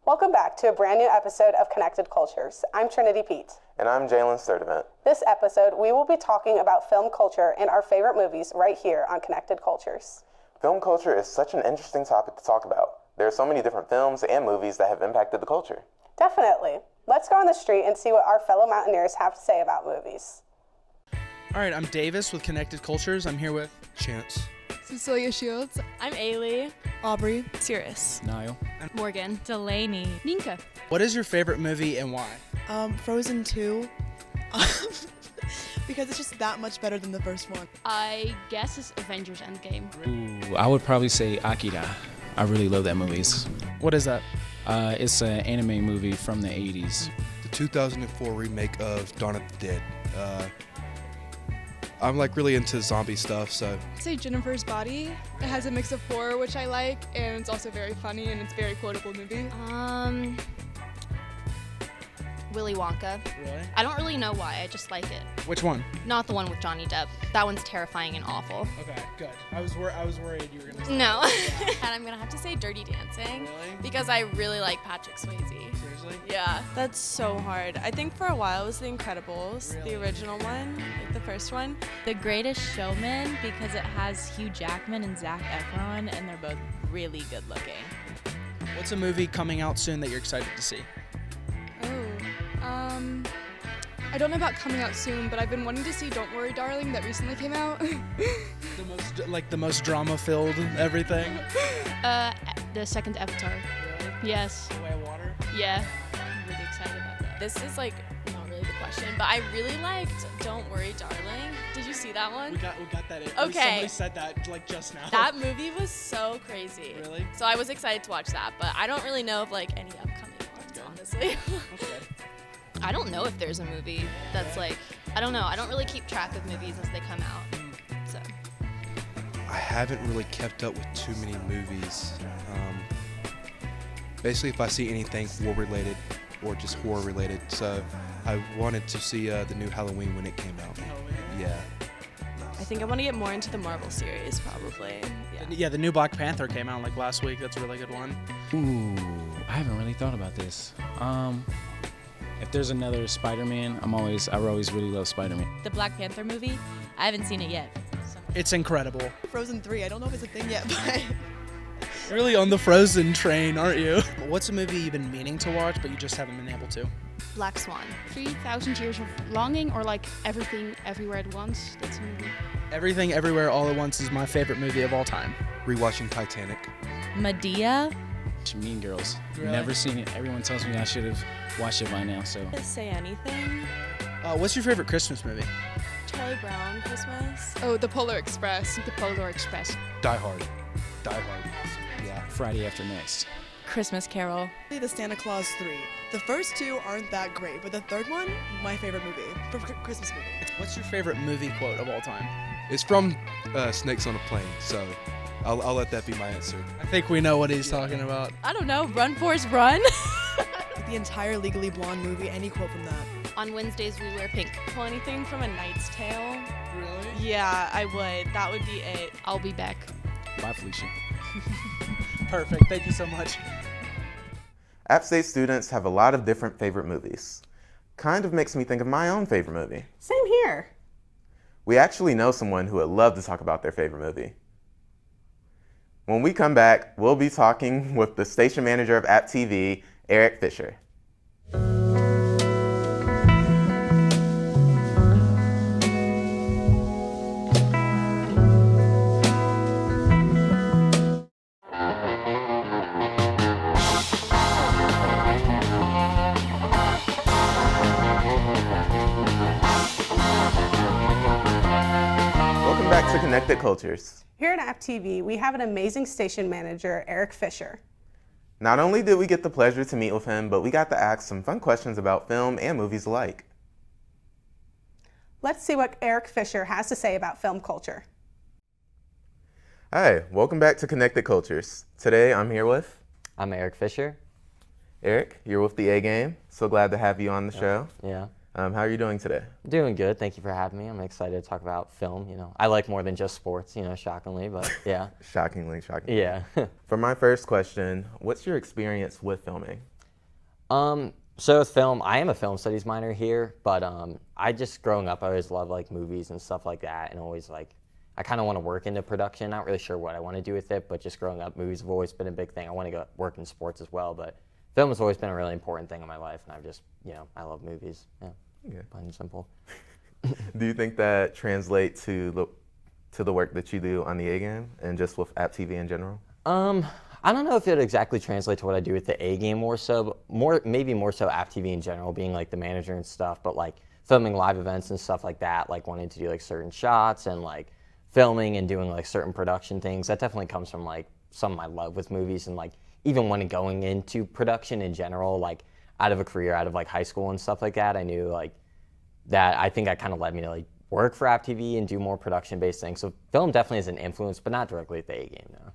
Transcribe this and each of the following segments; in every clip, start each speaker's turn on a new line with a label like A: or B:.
A: Welcome back to a brand new episode of Connected Cultures. I'm Trinity Pete.
B: And I'm Jaylen Sturdivant.
A: This episode, we will be talking about film culture and our favorite movies right here on Connected Cultures.
B: Film culture is such an interesting topic to talk about. There are so many different films and movies that have impacted the culture.
A: Definitely. Let's go on the street and see what our fellow Mountaineers have to say about movies.
C: All right, I'm Davis with Connected Cultures. I'm here with
D: Chance,
E: Cecilia Shields.
F: I'm Ailey.
E: Aubrey.
F: Sirius.
D: Niall,
F: Morgan.
G: Delaney.
F: Ninka.
C: What is your favorite movie and why?
E: Frozen 2. Because it's just that much better than the first one.
F: I guess it's Avengers Endgame.
D: Ooh, I would probably say Akira. I really love that movie.
C: What is that?
D: It's an anime movie from the 80s.
H: The 2004 remake of Dawn of the Dead. I'm really into zombie stuff, so.
E: I'd say Jennifer's Body. It has a mix of horror, which I like, and it's also very funny, and it's a very quotable movie.
F: Willy Wonka.
C: Really?
F: I don't really know why, I just like it.
C: Which one?
F: Not the one with Johnny Depp. That one's terrifying and awful.
C: Okay, good. I was worried you were gonna say
F: No.
C: that.
I: And I'm gonna have to say Dirty Dancing.
C: Really?
I: Because I really like Patrick Swayze.
C: Seriously?
I: Yeah.
J: That's so hard. I think for a while it was The Incredibles,
C: Really?
J: the original one, like the first one.
G: The Greatest Showman, because it has Hugh Jackman and Zac Efron, and they're both really good looking.
C: What's a movie coming out soon that you're excited to see?
E: I don't know about coming out soon, but I've been wanting to see Don't Worry Darling that recently came out.
C: The most drama-filled everything?
F: The second Avatar.
C: Really?
F: Yes.
C: The Way of Water?
F: Yeah. I'm really excited about that.
I: This is not really the question, but I really liked Don't Worry Darling. Did you see that one?
C: We got that in.
I: Okay.
C: Somebody said that just now.
I: That movie was so crazy.
C: Really?
I: So I was excited to watch that, but I don't really know of any upcoming ones, honestly.
C: Okay.
F: I don't know if there's a movie that's I don't know. I don't really keep track of movies as they come out. So.
H: I haven't really kept up with too many movies. Basically, if I see anything war-related or just horror-related, so I wanted to see the new Halloween when it came out. Yeah.
J: I think I want to get more into the Marvel series, probably.
C: Yeah, the new Black Panther came out last week. That's a really good one.
D: Ooh, I haven't really thought about this. If there's another Spider-Man, I always really love Spider-Man.
G: The Black Panther movie, I haven't seen it yet. So.
C: It's incredible.
E: Frozen 3, I don't know if it's a thing yet, but...
C: Really on the Frozen train, aren't you? What's a movie you've been meaning to watch, but you just haven't been able to?
F: Black Swan.
K: 3,000 Years of Longing, or Everything Everywhere at Once. That's a movie.
C: Everything Everywhere All at Once is my favorite movie of all time.
H: Rewatching Titanic.
G: Medea.
D: Mean Girls.
C: Really?
D: Never seen it. Everyone tells me I should have watched it by now, so.
J: Say Anything.
C: What's your favorite Christmas movie?
J: Charlie Brown Christmas.
E: Oh, The Polar Express.
K: The Polar Express.
H: Die Hard. Die Hard. Yeah.
D: Friday After Next.
G: Christmas Carol.
E: The Santa Claus 3. The first two aren't that great, but the third one, my favorite movie. Christmas movie.
C: What's your favorite movie quote of all time?
H: It's from Snakes on a Plane, so I'll let that be my answer.
C: I think we know what he's talking about.
G: I don't know. Run, Forrest, Run.
E: The entire Legally Blonde movie, any quote from that.
F: On Wednesdays, we wear pink.
J: Pull anything from A Knight's Tale.
C: Really?
J: Yeah, I would. That would be it.
F: I'll be back.
D: Bye, Felicia.
C: Perfect. Thank you so much.
B: App State students have a lot of different favorite movies. Kind of makes me think of my own favorite movie.
A: Same here.
B: We actually know someone who would love to talk about their favorite movie. When we come back, we'll be talking with the station manager of AppTV, Eric Fisher. Welcome back to Connected Cultures.
A: Here at AppTV, we have an amazing station manager, Eric Fisher.
B: Not only did we get the pleasure to meet with him, but we got to ask some fun questions about film and movies alike.
A: Let's see what Eric Fisher has to say about film culture.
B: Hi, welcome back to Connected Cultures. Today I'm here with...
L: I'm Eric Fisher.
B: Eric, you're with the A Game. So glad to have you on the show.
L: Yeah.
B: How are you doing today?
L: Doing good. Thank you for having me. I'm excited to talk about film. I like more than just sports, shockingly, but yeah.
B: Shockingly.
L: Yeah.
B: For my first question, what's your experience with filming?
L: So with film, I am a film studies minor here, but I just growing up, I always loved like movies and stuff like that, and always like I kind of want to work into production. Not really sure what I want to do with it, but just growing up, movies have always been a big thing. I want to go work in sports as well, but film has always been a really important thing in my life, and I've just, I love movies. Yeah, plain and simple.
B: Do you think that translates to the work that you do on the A game and just with AppTV in general?
L: I don't know if it would exactly translate to what I do with the A game more so, but maybe more so AppTV in general, being like the manager and stuff, but like filming live events and stuff like that, like wanting to do like certain shots and like filming and doing like certain production things. That definitely comes from like some of my love with movies, and like even when going into production in general, like out of a career, out of like high school and stuff like that, I knew like that I think that kind of led me to like work for AppTV and do more production-based things. So film definitely is an influence, but not directly at the A game, no.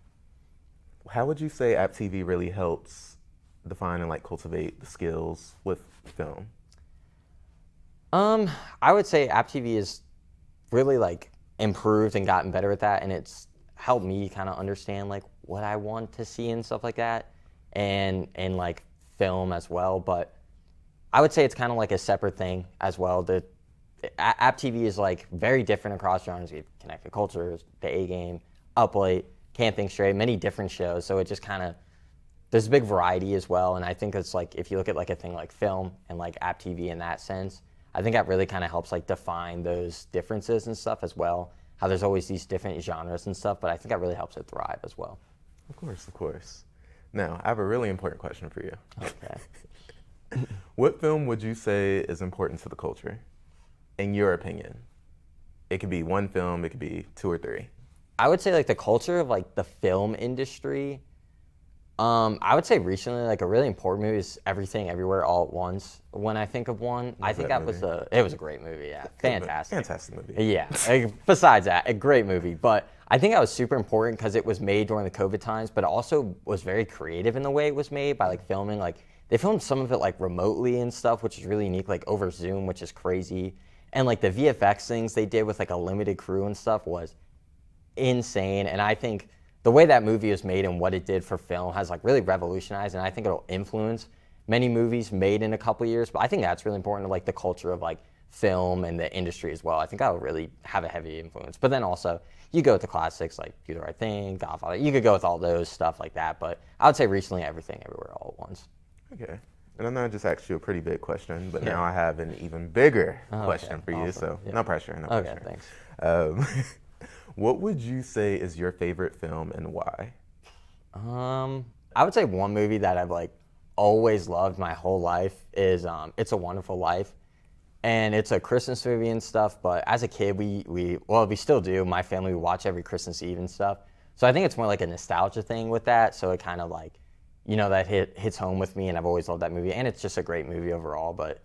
B: How would you say AppTV really helps define and like cultivate the skills with film?
L: I would say AppTV is really like improved and gotten better at that, and it's helped me kind of understand like what I want to see and stuff like that, and like film as well. But I would say it's kind of like a separate thing as well. AppTV is like very different across genres. We have Connected Cultures, the A game, Up Late, Can't Think Straight, many different shows. So it just kind of, there's a big variety as well. And I think it's like, if you look at like a thing like film and like AppTV in that sense, I think that really kind of helps like define those differences and stuff as well. How there's always these different genres and stuff, but I think that really helps it thrive as well.
B: Of course, of course. Now, I have a really important question for you.
L: Okay.
B: What film would you say is important to the culture, in your opinion? It could be one film, it could be two or three.
L: I would say like the culture of like the film industry. I would say recently like a really important movie is Everything Everywhere All at Once. When I think of one, I think it was a great movie. Yeah,
B: Fantastic movie.
L: Yeah. Besides that, a great movie. But I think that was super important because it was made during the COVID times, but it also was very creative in the way it was made by like filming. Like they filmed some of it like remotely and stuff, which is really unique, like over Zoom, which is crazy. And like the VFX things they did with like a limited crew and stuff was insane. And I think the way that movie was made and what it did for film has like really revolutionized, and I think it'll influence many movies made in a couple years. But I think that's really important to like the culture of like film and the industry as well. I think that'll really have a heavy influence. But then also you go with the classics like Do the Right Thing, Godfather. You could go with all those stuff like that. But I would say recently Everything Everywhere All at Once.
B: Okay. And I'm not just asked you a pretty big question, but now I have an even bigger question for you. So no pressure, no pressure.
L: Okay, thanks.
B: What would you say is your favorite film and why?
L: I would say one movie that I've like always loved my whole life is It's a Wonderful Life. And it's a Christmas movie and stuff, but as a kid, we still do. My family, we watch every Christmas Eve and stuff. So I think it's more like a nostalgia thing with that. So it kind of like, that hits home with me, and I've always loved that movie. And it's just a great movie overall, but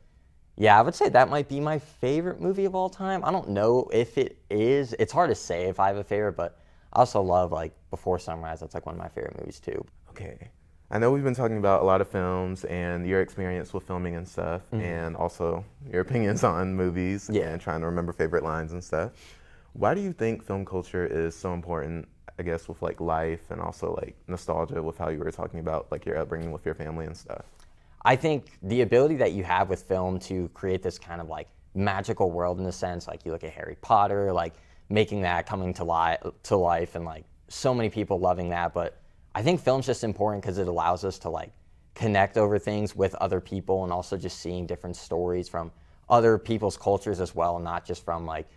L: yeah, I would say that might be my favorite movie of all time. I don't know if it is. It's hard to say if I have a favorite, but I also love like Before Sunrise. That's like one of my favorite movies too.
B: Okay. I know we've been talking about a lot of films and your experience with filming and stuff, and also your opinions on movies and trying to remember favorite lines and stuff. Why do you think film culture is so important, I guess, with like life and also like nostalgia with how you were talking about like your upbringing with your family and stuff?
L: I think the ability that you have with film to create this kind of like magical world in a sense, like you look at Harry Potter, like making that coming to life and like so many people loving that. But I think film's just important because it allows us to like connect over things with other people, and also just seeing different stories from other people's cultures as well, not just from like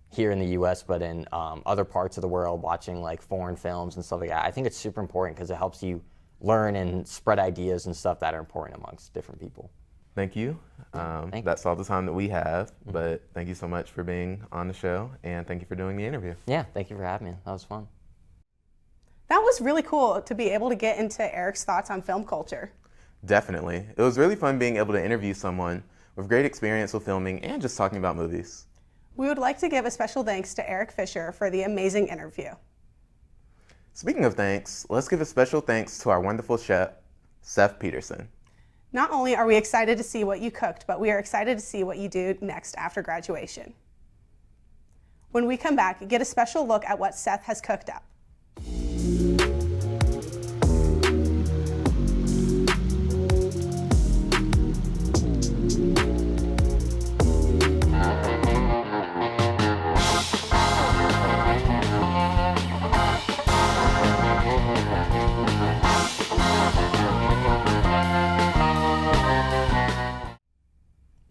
L: here in the US, but in other parts of the world, watching like foreign films and stuff like that. I think it's super important because it helps you learn and spread ideas and stuff that are important amongst different people.
B: Thank you. That's all the time that we have, but thank you so much for being on the show, and thank you for doing the interview.
L: Yeah, thank you for having me. That was fun.
A: That was really cool to be able to get into Eric's thoughts on film culture.
B: Definitely. It was really fun being able to interview someone with great experience with filming and just talking about movies.
A: We would like to give a special thanks to Eric Fisher for the amazing interview.
B: Speaking of thanks, let's give a special thanks to our wonderful chef, Seth Peterson.
A: Not only are we excited to see what you cooked, but we are excited to see what you do next after graduation. When we come back, get a special look at what Seth has cooked up.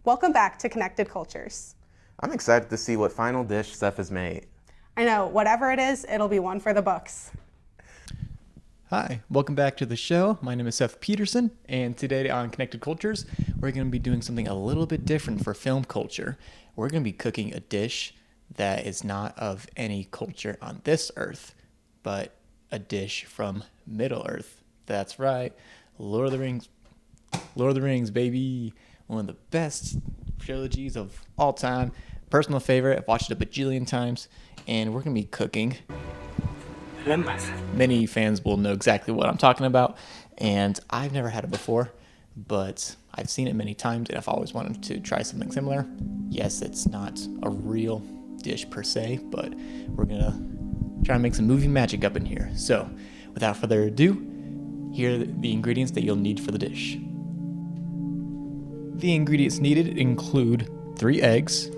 A: Welcome back to Connected Cultures.
B: I'm excited to see what final dish Seth has made.
A: I know, whatever it is, it'll be one for the books.
M: Hi, welcome back to the show. My name is Seth Peterson, and today on Connected Cultures, we're going to be doing something a little bit different for film culture. We're going to be cooking a dish that is not of any culture on this earth, but a dish from Middle Earth. That's right, Lord of the Rings. Lord of the Rings, baby. One of the best trilogies of all time. Personal favorite. I've watched it a bajillion times, and we're going to be cooking. Many fans will know exactly what I'm talking about, and I've never had it before, but I've seen it many times, and I've always wanted to try something similar. Yes, it's not a real dish per se, but we're gonna try and make some movie magic up in here. So, without further ado, here are the ingredients that you'll need for the dish. The ingredients needed include 3 eggs,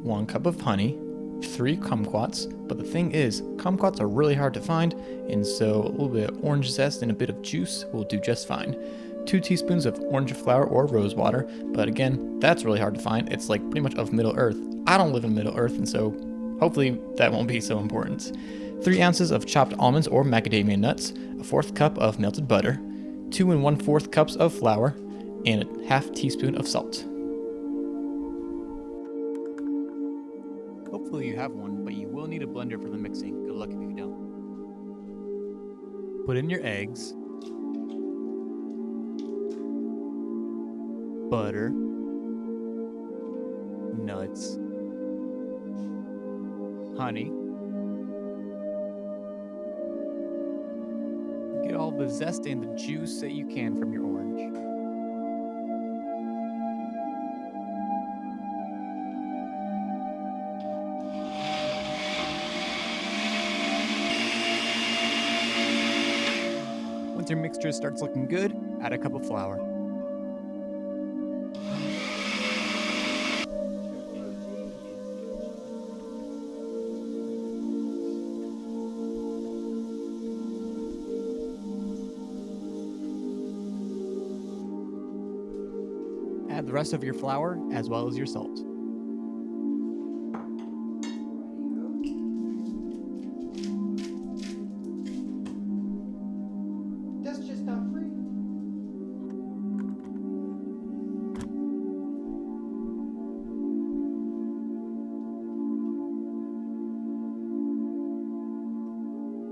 M: 1 cup of honey, 3 kumquats, but the thing is, kumquats are really hard to find, and so a little bit of orange zest and a bit of juice will do just fine. 2 teaspoons of orange flower or rose water, but again, that's really hard to find. It's like pretty much of Middle Earth. I don't live in Middle Earth, and so hopefully that won't be so important. 3 ounces of chopped almonds or macadamia nuts, a 1/4 cup of melted butter, 2 1/4 cups of flour, and a 1/2 teaspoon of salt. Hopefully you have one, but you will need a blender for the mixing. Good luck if you don't. Put in your eggs, butter, nuts, honey. Get all the zest and the juice that you can from your orange. Once your mixture starts looking good, add a cup of flour. Add the rest of your flour as well as your salt.
N: That's just not free.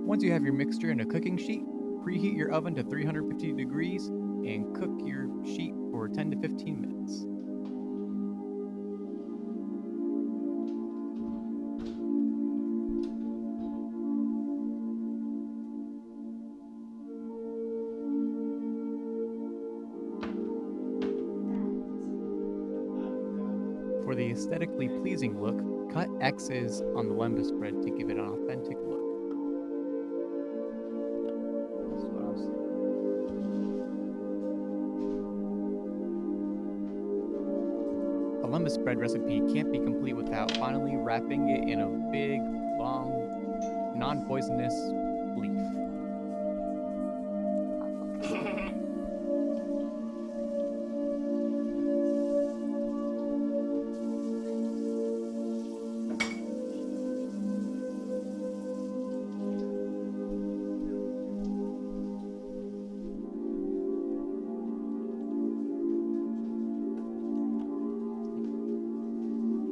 M: Once you have your mixture in a cooking sheet, preheat your oven to 350 degrees and cook your sheet for 10 to 15 minutes. For the aesthetically pleasing look, cut X's on the lembas bread to give it an authentic look. A lembas bread recipe can't be complete without finally wrapping it in a big, long, non-poisonous leaf.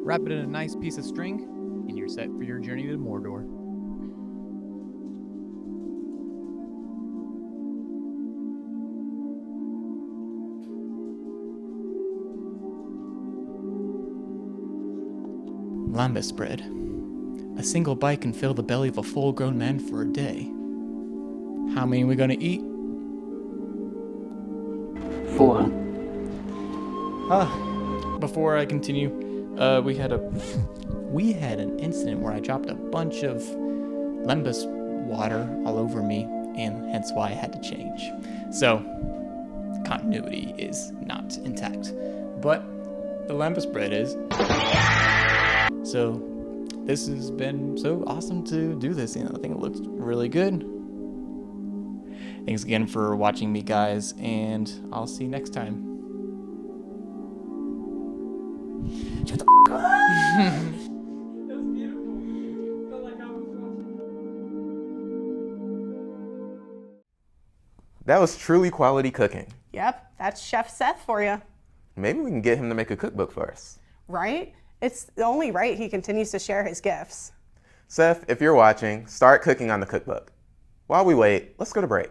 M: Wrap it in a nice piece of string, and you're set for your journey to Mordor. Lembas bread. A single bite can fill the belly of a full-grown man for a day. How many are we gonna eat?
N: 4.
M: Before I continue, we had an incident where I dropped a bunch of lembas water all over me, and hence why I had to change. So, continuity is not intact. But the lembas bread is. So, this has been so awesome to do this. I think it looks really good. Thanks again for watching me, guys, and I'll see you next time.
B: That was truly quality cooking.
A: Yep, that's Chef Seth for you.
B: Maybe we can get him to make a cookbook for us.
A: Right? It's only right he continues to share his gifts.
B: Seth, if you're watching, start cooking on the cookbook. While we wait, let's go to break.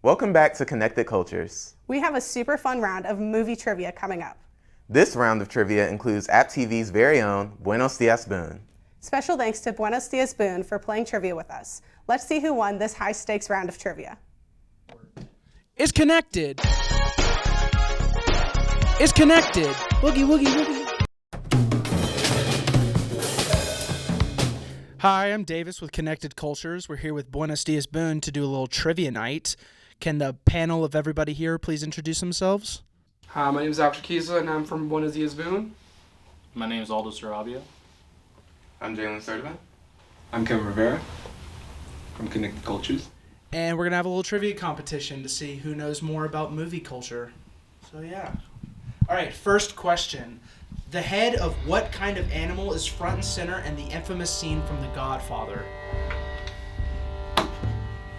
B: Welcome back to Connected Cultures.
A: We have a super fun round of movie trivia coming up.
B: This round of trivia includes AppTV's very own Buenos Días Boone.
A: Special thanks to Buenos Días Boone for playing trivia with us. Let's see who won this high-stakes round of trivia.
C: It's connected. It's connected. Boogie, woogie, woogie. Hi, I'm Davis with Connected Cultures. We're here with Buenos Días Boone to do a little trivia night. Can the panel of everybody here please introduce themselves?
O: Hi, my name is Alex Kiza, and I'm from Buenos Días Boone.
P: My name is Aldo Sarabia.
B: I'm Jaylen Sturdivant.
Q: I'm Kevin Rivera from Connected Cultures.
C: And we're going to have a little trivia competition to see who knows more about movie culture. So yeah. All right, first question. The head of what kind of animal is front and center in the infamous scene from The Godfather?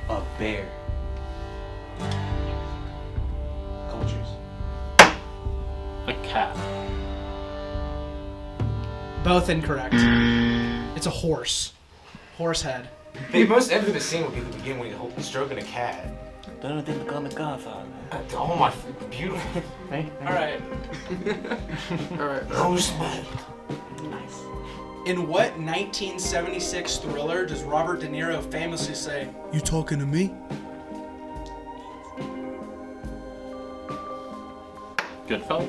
Q: A bear. Cultures.
P: A cat.
C: Both incorrect. It's a horse. Horse head.
Q: The most infamous scene would be the beginning when he's stroking a cat. Don't think become the Godfather. Oh my, beautiful.
C: All right.
O: All right.
Q: No respect.
C: Nice. In what 1976 thriller does Robert De Niro famously say, "You talking to me?"
P: Goodfellas.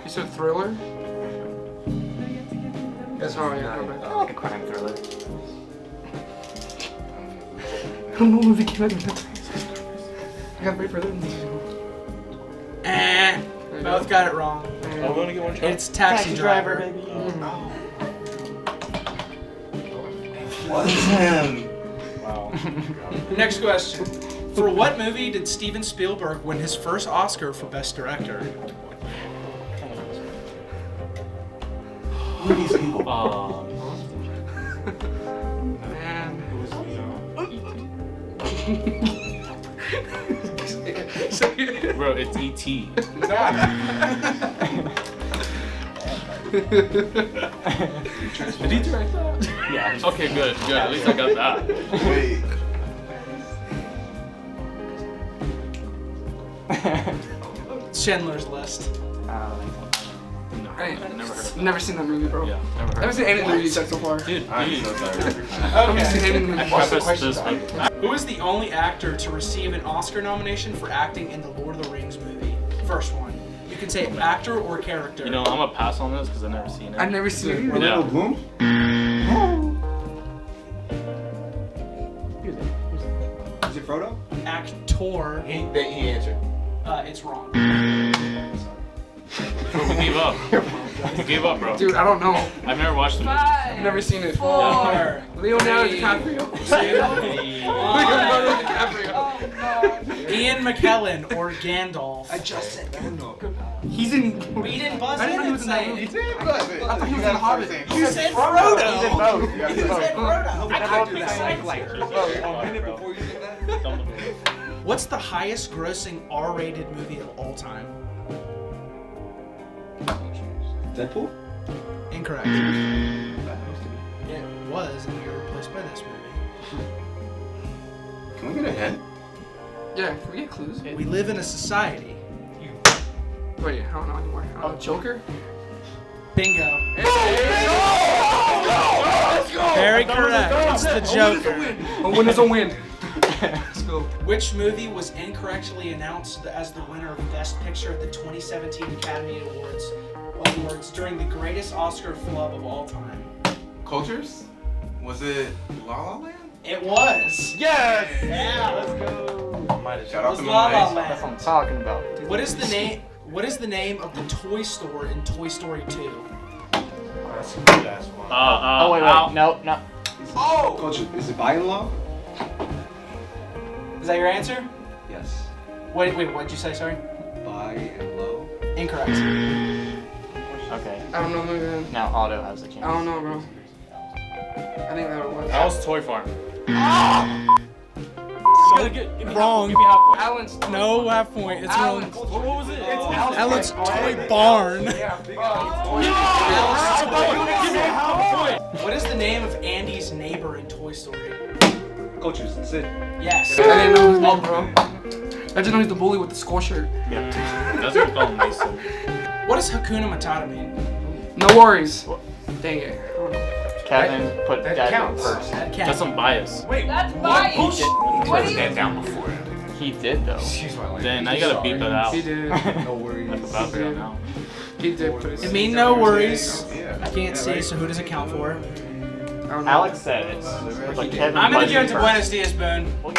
O: You said Thriller?
Q: That's
O: Oh, yeah, go back.
Q: like a crime thriller.
O: I don't know what movie came out in that. I gotta wait for them.
C: Both got it wrong.
P: Oh, we only get one shot?
C: It's Taxi Driver.
Q: baby. Was him.
P: Wow.
C: Next question. For what movie did Steven Spielberg win his first Oscar for Best Director?
Q: Who are these people?
O: Man.
P: Bro, it's E.T. Did he direct that?
Q: Yeah.
P: Okay, good. At least I got that.
B: Wait.
C: Schindler's List.
O: I ain't
P: Never heard of that.
O: never seen that movie, bro.
P: Yeah, never heard
O: Never
P: of
O: seen
P: that.
O: any of the movies so far.
P: Dude,
B: I'm so sorry.
O: I haven't seen any of the movies.
Q: What's the
P: Preface
Q: question?
P: this
C: Who is the only actor to receive an Oscar nomination for acting in the Lord of the Rings movie? First one. You can say actor or character.
P: You know, I'm gonna pass on this because I've never seen it.
O: I've never seen it.
P: Yeah.
Q: Orlando Bloom? Is it Frodo?
C: Actor.
Q: He answered.
C: It's wrong.
P: Bro, we gave up. We gave up, bro.
O: Dude, I don't know.
P: I've never watched the movie.
O: I've never seen it.
C: 4,
O: Leonardo
C: 3,
O: DiCaprio.
C: 2,
O: Leonardo DiCaprio.
C: Ian McKellen or Gandalf.
Q: I just said Gandalf.
O: He's in.
C: We didn't buzz
O: I didn't know he
C: in
O: was
C: and
O: in that
C: say
O: movie.
C: it.
O: I thought he was in The Hobbit.
C: You said Frodo.
B: He's in both. You
C: You said Frodo.
Q: I
C: couldn't
Q: did
C: decide.
Q: that like a minute before you said that.
C: What's the highest grossing R-rated movie of all time?
Q: Deadpool?
C: Incorrect.
Q: That used to be.
C: It was, and we were replaced by this movie.
B: Can we get a hint?
O: Yeah, can we get clues?
C: We live in a society.
O: Wait, I don't know anymore. Joker?
C: Bingo.
O: Let's go!
C: Very correct. It's the Joker.
O: A win is a win. Let's go.
C: Which movie was incorrectly announced as the winner of Best Picture at the 2017 Academy Awards during the greatest Oscar flub of all time?
Q: Cultures? Was it La La Land?
C: It was.
Q: Yes!
C: Yeah, let's go.
Q: Shout out to
C: La La
Q: my
C: Land.
R: That's what I'm talking about.
C: What is the name of the toy store in Toy Story 2?
Q: That's a good ass one.
R: Oh, wait. No.
Q: Oh! Culture, is it Buy and Law?
C: Is that your answer?
Q: Yes.
C: Wait, what'd you say, sorry?
Q: Buy and Low?
C: Incorrect.
R: Okay.
O: I don't know, man.
R: Now Otto has a chance.
O: I don't know, bro. I think that was.
P: That was Toy Farm.
C: Wrong.
P: Give me half point.
O: Alan's.
C: No half point. It's wrong.
P: What was it?
C: Alan's Toy Barn. What is the name of Andy's neighbor in Toy Story?
Q: Cultures, Sid.
C: Yes.
O: I didn't know his name, bro. I just know he's the bully with the skull shirt.
P: Yeah. That's what we call him, Mason.
C: What does Hakuna Matata mean?
O: No worries. Dang it. I don't know.
R: Kevin put
Q: that
R: Dad
Q: counts.
R: first.
P: That's some bias.
Q: Wait,
G: That's biased.
Q: What is that down before?
R: He did though.
Q: Excuse my language.
P: Then now you gotta beep it out.
O: He did.
Q: No worries.
P: That's about real now.
O: He did put his.
C: It mean no worries.
Q: Yeah.
C: I can't see, so who does it count for?
O: I don't know.
R: Alex said it. But Kevin
C: I'm gonna
R: put
C: give it
R: it
C: to
R: first.
C: Buenos Días Boone.
R: We'll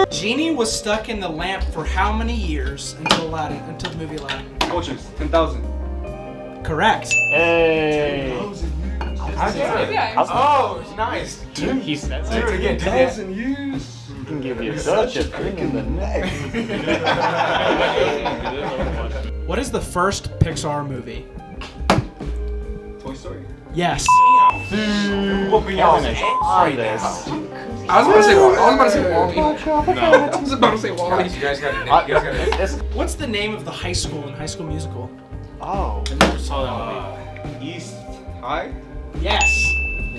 R: get,
C: Genie was stuck in the lamp for how many years until the movie Aladdin?
Q: Cultures, 10,000.
C: Correct.
R: Hey.
Q: Oh, nice.
R: He said
Q: Do it again.
R: 10,000 years. He can give you such a thing in the neck.
C: What is the first Pixar movie?
Q: Toy Story.
C: Yes.
Q: Whooping
R: Kevin
Q: y'all
R: is on this.
O: I was about to say Wally. I was about to say Wally.
Q: You guys got it.
C: What's the name of the high school in High School Musical?
R: Oh.
P: I never saw that movie.
Q: East High.
C: Yes.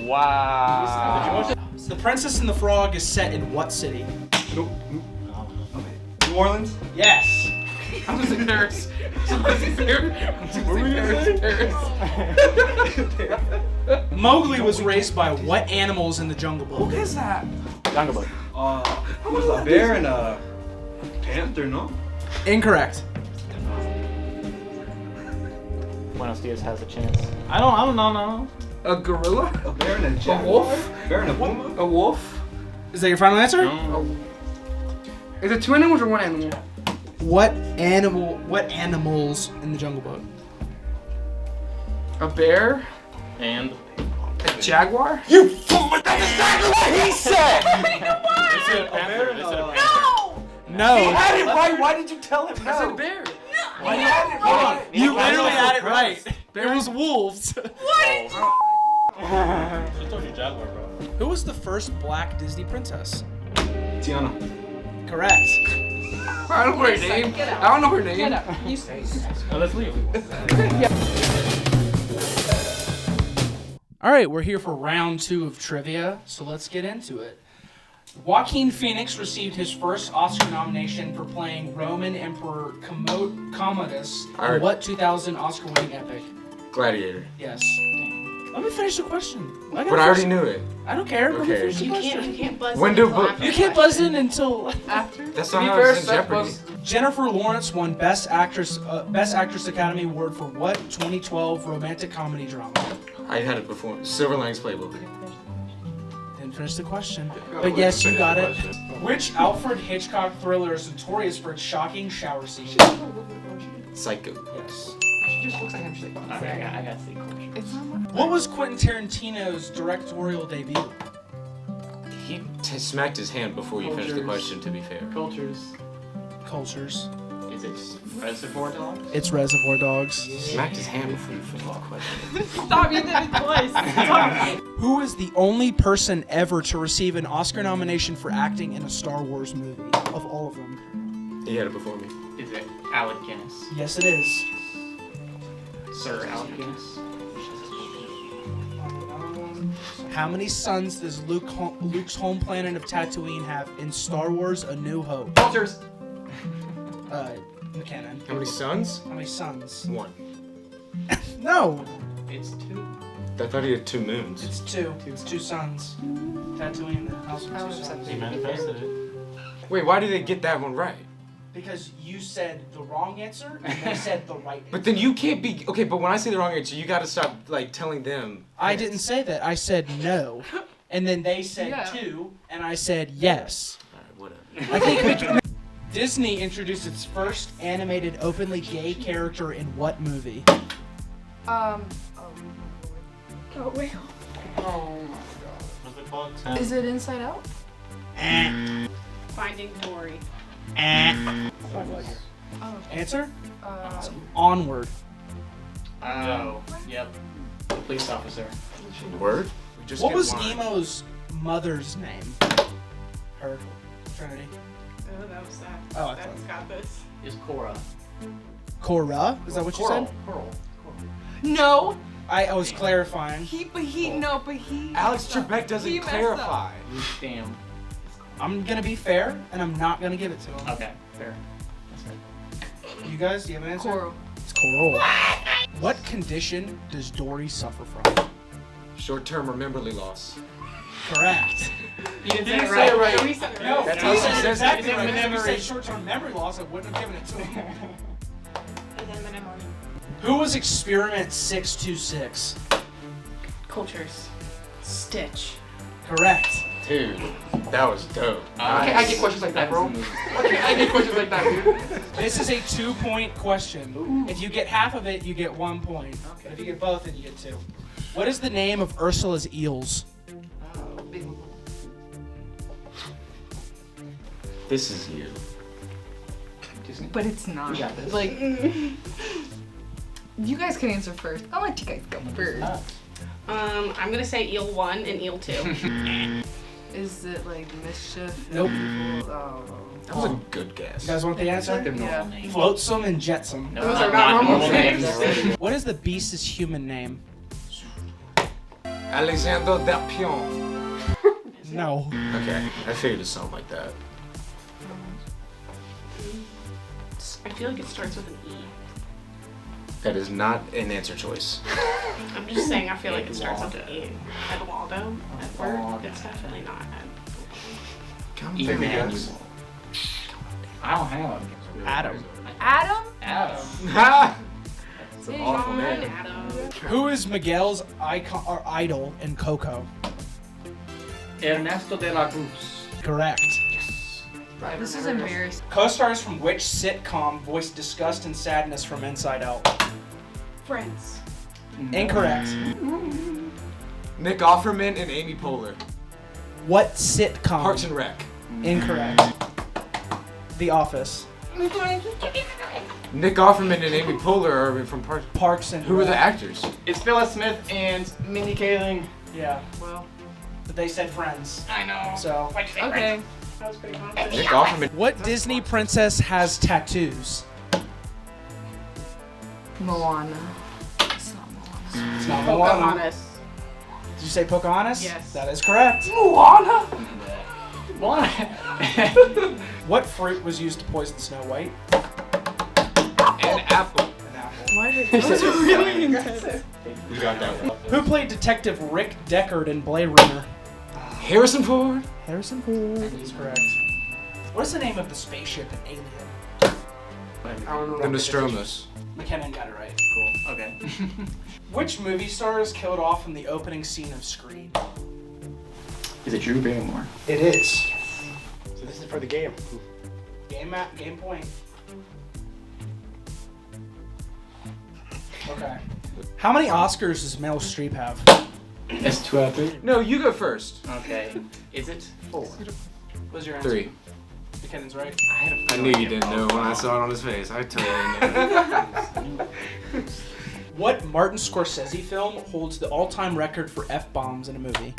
R: Wow.
C: The Princess and the Frog is set in what city?
Q: Nope. New Orleans.
C: Yes.
O: I'm gonna say Paris. I'm gonna say Paris.
C: Mowgli was raised by what animals in the Jungle Book?
O: Who is that?
R: Jungle Book.
Q: It was a bear and a panther, no?
C: Incorrect.
R: Buenos Dias has a chance.
P: I don't know.
O: A gorilla?
Q: A bear and a
O: A
Q: jaguar?
O: wolf?
Q: Bear and a puma?
O: A wolf?
C: Is that your final answer?
O: Is it two animals or one animal?
C: What animals in the Jungle Book?
O: A bear?
P: And
O: A jaguar?
Q: You fool! That's exactly what he said!
P: they said a panther. They said a panther.
C: No.
Q: He had it right. Why did you tell him
O: I
Q: no?
O: said bear.
Q: Why you had it right?
C: You literally had it right. It was wolves.
P: She told you jaguar, bro.
C: Who was the first black Disney princess?
Q: Tiana.
C: Correct.
O: I don't know her name. I don't know her name.
P: Oh, let's leave.
C: All right, we're here for round 2 of trivia, so let's get into it. Joaquin Phoenix received his first Oscar nomination for playing Roman Emperor Commodus in what 2000 Oscar-winning epic?
Q: Gladiator.
C: Yes. Let me finish the question.
Q: But I already knew it.
C: I don't care. Let me
Q: Okay.
C: finish the question.
F: You can't buzz
Q: When
F: in
Q: do
F: until
Q: bu-
F: after
C: You
F: the
C: can't
F: question.
C: buzz in until
O: After?
Q: That's
O: To be
Q: not how
O: fair,
Q: it's in
O: Seth
Q: Jeopardy.
O: buzzed.
C: Jennifer Lawrence won Best Actress Academy Award for what 2012 romantic comedy drama?
Q: I had it before. Silver Linings Playbook.
C: Didn't finish the question. But yes, you got it. Which Alfred Hitchcock thriller is notorious for its shocking shower scene?
Q: Psycho.
C: Yes.
O: She just looks like him. She's like, oh,
R: Okay, I got to see culture.
O: it's not my...
C: What was Quentin Tarantino's directorial debut?
Q: He smacked his hand before you finished the
O: Cultures.
Q: question, to be fair.
O: Cultures.
C: Cultures.
R: Is it Reservoir Dogs?
C: It's Reservoir Dogs.
Q: Smacked his hand before you finished the question.
G: Stop, you did it twice. Stop.
C: Who is the only person ever to receive an Oscar nomination for acting in a Star Wars movie? Of all of them.
Q: He had it before me.
R: Is it Alec Guinness?
C: Yes, it is.
R: Sir Alec Guinness?
C: How many sons does Luke's home planet of Tatooine have in Star Wars A New Hope?
O: Cultures.
C: McKinnon.
Q: How many sons?
C: How many sons?
Q: 1.
C: No.
R: It's 2.
Q: I thought he had 2 moons.
C: It's 2. It's 2 sons. Tatooine, the House of Two Sons.
P: He manifested it.
Q: Wait, why did they get that one right?
C: Because you said the wrong answer and they said the right answer.
Q: But then you can't be okay. But when I say the wrong answer, you got to stop like telling them.
C: I didn't say that. I said no, and then they said 2, and I said yes.
Q: Alright, whatever.
C: I think Disney introduced its first animated openly gay character in what movie?
O: Oh wait.
P: Oh my god. What's it called?
O: Is it Inside Out?
K: Finding Dory.
O: Oh.
C: Answer? Onward.
P: Oh, yep. Police officer.
Q: Word? We just
C: What
Q: get
C: was
Q: one.
C: Nemo's mother's name? Her. Trinity.
K: Oh, that was that.
C: Oh, I
K: That's
C: thought-
K: got this.
P: Is Cora.
C: Cora? Is that what you said?
P: Coral.
O: No.
C: I was clarifying.
Q: Alex Trebek doesn't
O: He messed
Q: clarify.
P: Damn.
C: I'm gonna be fair, and I'm not gonna give it to him.
P: Okay, fair. That's fair.
C: You guys, do you have an answer?
O: Coral.
C: It's coral. What condition does Dory suffer from?
Q: Short-term or memory loss.
C: Correct.
P: You didn't
C: He
P: say it
C: didn't
P: right.
C: say it right.
K: No, he said it
C: No,
K: right.
Q: That's
C: he
Q: how he
C: said
Q: says
C: it
Q: it.
C: exactly
P: It's
C: right. If he
P: memory.
C: said short-term memory loss, I wouldn't have given it to him.
K: And then
C: Who was Experiment 626?
K: Cultures. Stitch.
C: Correct.
Q: Dude, that was dope.
O: Okay, I get questions like that, bro. Okay, I get questions like that, dude.
C: This is a 2-point question. If you get half of it, you get 1 point. If you get both, then you get 2. What is the name of Ursula's eels?
Q: This is you.
O: But it's not.
P: You got this.
O: Like, you guys can answer first. I'll let you guys go first.
K: I'm gonna say eel 1 and eel 2.
O: Is it like mischief?
C: Nope.
O: Oh.
Q: That was a good guess.
C: You guys want the answer?
O: Yeah.
C: Flotsam and Jetsam.
P: No,
K: Those are not normal names.
C: What is the beast's human name?
Q: Alexandre Dapion.
C: No.
Q: Okay, I figured it sounded like that.
K: I feel like it starts with an E.
Q: That is not an answer choice.
K: I'm just saying I feel like it starts with an E. Eduardo. Edward. It's definitely not.
Q: Come take a guess.
P: I don't have.
C: Adam.
O: Adam?
P: Adam.
Q: It's an awful name.
K: Adam.
C: Who is Miguel's icon or idol in Coco?
P: Ernesto de la Cruz.
C: Correct.
O: This is embarrassing.
C: Co-stars from which sitcom voiced disgust and sadness from Inside Out?
K: Friends.
C: Incorrect.
Q: Nick Offerman and Amy Poehler.
C: What sitcom?
Q: Parks and Rec.
C: Incorrect. The Office.
Q: Nick Offerman and Amy Poehler are from
C: Parks and
Q: Who are the
C: Rec.
Q: actors?
P: It's Phyllis Smith and Mindy Kaling.
C: Yeah,
O: Well,
C: but they said Friends.
P: I know.
C: So.
O: okay.
K: That was pretty confident.
Q: Nick Offerman.
C: What Disney princess has tattoos?
O: Moana. It's not Moana.
C: It's not Moana.
K: Pocahontas.
C: Did you say Pocahontas?
O: Yes.
C: That is correct.
O: Moana?
P: What?
C: What fruit was used to poison Snow White?
Q: And Apple.
C: An apple.
O: Why did those are really impressive?
Q: You got that one.
C: Who played Detective Rick Deckard in Blade Runner?
Q: Harrison Ford.
C: Harrison Ford. That's correct. What is the name of the spaceship in Alien?
O: I don't know.
Q: The Nostromus.
C: McKinnon got it right.
P: Cool. Okay.
C: Which movie star is killed off in the opening scene of Scream?
P: Is it Drew Barrymore?
C: It is.
R: So this is for the game.
C: Game point. Okay. How many Oscars does Meryl Streep have?
P: That's 2 out of 3.
Q: No, you go first.
P: Okay. Is it 4?
C: What's your answer?
Q: 3.
C: McKinnon's right.
P: I had a
Q: I
P: feeling
Q: knew you
P: it
Q: didn't know
P: both
Q: when I
P: wrong.
Q: saw it on his face. I totally didn't know.
C: What Martin Scorsese film holds the all-time record for F-bombs in a movie?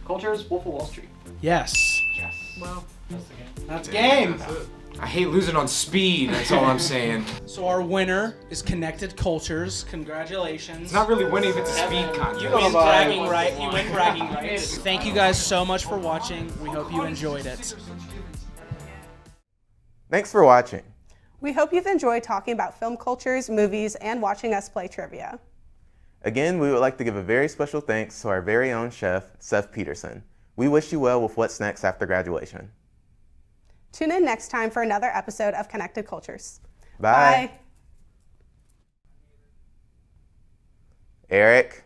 P: Culture's Wolf of Wall Street.
C: Yes.
P: Yes.
O: Well,
P: That's the game.
C: That's game.
Q: That's it. I hate losing on speed. That's all I'm saying.
C: So our winner is Connected Cultures. Congratulations.
Q: It's not really winning if it's a speed contest.
C: You win bragging right. You win bragging rights. Thank you guys so much for watching. We hope you enjoyed it.
B: Thanks for watching.
A: We hope you've enjoyed talking about film cultures, movies, and watching us play trivia.
B: Again, we would like to give a very special thanks to our very own chef, Seth Peterson. We wish you well with what's next after graduation.
A: Tune in next time for another episode of Connected Cultures.
B: Bye.
A: Bye.
B: Eric.